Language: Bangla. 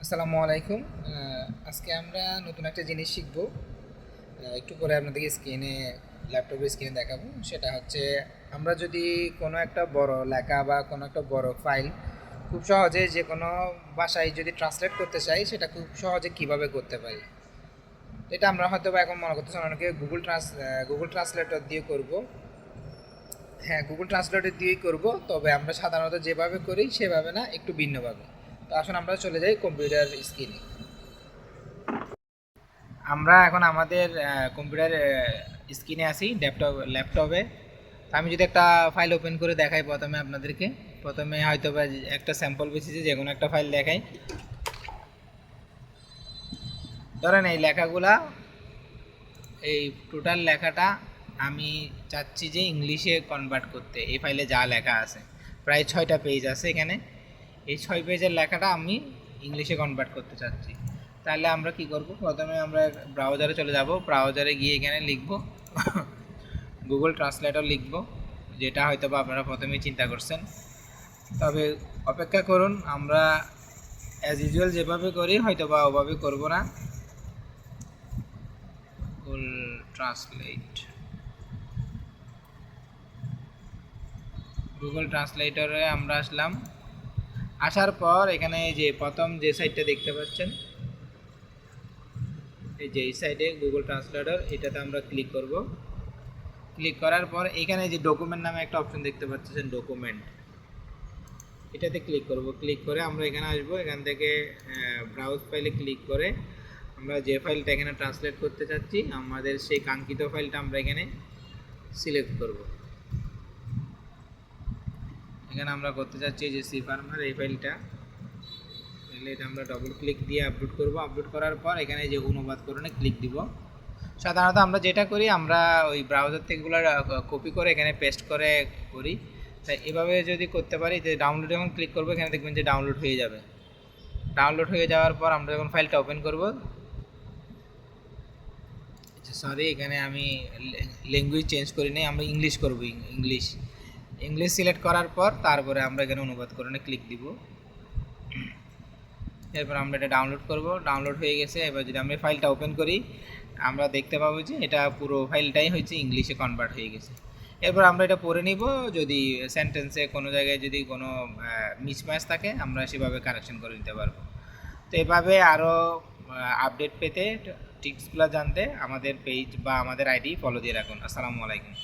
আসসালামু আলাইকুম। আজকে আমরা নতুন একটা জিনিস শিখব। একটু পরে আপনাদেরকে ল্যাপটপের স্ক্রিনে দেখাবো। সেটা হচ্ছে আমরা যদি কোনো একটা বড় লেখা বা কোনো একটা বড় ফাইল খুব সহজে যে কোনো ভাষায় যদি ট্রান্সলেট করতে চাই, সেটা খুব সহজে কিভাবে করতে পারি। এটা আমরা হয়তো বা এখন মনে করতেছি অনেকে গুগল ট্রান্সলেটর দিয়ে করব। হ্যাঁ, গুগল ট্রান্সলেটর দিয়েই করব, তবে আমরা সাধারণত যেভাবে করি সেভাবে না, একটু ভিন্নভাবে। তো আসুন আমরা চলে যাই কম্পিউটার স্ক্রিনে। আমরা এখন আমাদের কম্পিউটার স্ক্রিনে আছি, ল্যাপটপে। তো আমি যদি একটা ফাইল ওপেন করে দেখাই আপনাদেরকে, প্রথমে হয়তো বা একটা স্যাম্পল বেসিসে যে কোনো একটা ফাইল দেখাই। ধরেন এই লেখাগুলা, এই টোটাল লেখাটা আমি চাচ্ছি যে ইংলিশে কনভার্ট করতে। এই ফাইলে যা লেখা আছে প্রায় 6টা পেজ আছে এখানে। এই 6 পেজের লেখাটা আমি ইংলিশে কনভার্ট করতে চাচ্ছি। তাহলে আমরা কি করব, প্রথমে আমরা ব্রাউজারে চলে যাব। ব্রাউজারে গিয়ে এখানে লিখব গুগল ট্রান্সলেটর লিখব, যেটা হয়তো বা আপনারা প্রথমেই চিন্তা করছেন। তবে অপেক্ষা করুন, আমরা অ্যাজ ইউজুয়াল যেভাবে করি হয়তো বা ওভাবে করব না। গুগল ট্রান্সলেটরে আমরা আসলাম। আসার পর এখানে যে প্রথম যে সাইটটা দেখতে পাচ্ছেন, এই যে এই সাইডে গুগল ট্রান্সলেটর, এটাতে আমরা ক্লিক করব। ক্লিক করার পর এখানে যে ডকুমেন্ট নামে একটা অপশন দেখতে পাচ্ছেন, ডকুমেন্ট, এটাতে ক্লিক করব। ক্লিক করে আমরা এখানে আসব। এখান থেকে ব্রাউজ ফাইলে ক্লিক করে আমরা যে ফাইলটা এখানে ট্রান্সলেট করতে চাচ্ছি, আমাদের সেই কাঙ্ক্ষিত ফাইলটা আমরা এখানে সিলেক্ট করব। এখানে আমরা করতে চাচ্ছি যে সি ফার্মার, এই ফাইলটা। এটা আমরা ডবল ক্লিক দিয়ে আপলোড করব। আপলোড করার পর এখানে যে অনুবাদ করণে ক্লিক দিব। সাধারণত আমরা যেটা করি, আমরা ওই ব্রাউজার থেকে এগুলো কপি করে এখানে পেস্ট করে করি। তাই এভাবে যদি করতে পারি, যে ডাউনলোড যখন ক্লিক করবো, এখানে দেখবেন যে ডাউনলোড হয়ে যাবে। ডাউনলোড হয়ে যাওয়ার পর আমরা যখন ফাইলটা ওপেন করব, সরি এখানে আমি ল্যাঙ্গুয়েজ চেঞ্জ করি নাই, আমরা ইংলিশ করব। ইংলিশ সিলেক্ট করার পর তারপরে আমরা এখানে অনুবাদ করণে ক্লিক দিব। এরপর আমরা এটা ডাউনলোড করব। ডাউনলোড হয়ে গেছে। এবার যদি আমরা ফাইলটা ওপেন করি, আমরা দেখতে পাবো যে এটা পুরো ফাইলটাই হচ্ছে ইংলিশে কনভার্ট হয়ে গেছে। এরপর আমরা এটা পড়ে নিব। যদি সেন্টেন্সে কোনো জায়গায় যদি কোনো মিসম্যাচ থাকে, আমরা সেভাবে কারেকশন করে নিতে পারবো। তো এভাবে আরও আপডেট পেতে, টিপসগুলো জানতে আমাদের পেজ বা আমাদের আইডি ফলো দিয়ে রাখুন। আসসালামু আলাইকুম।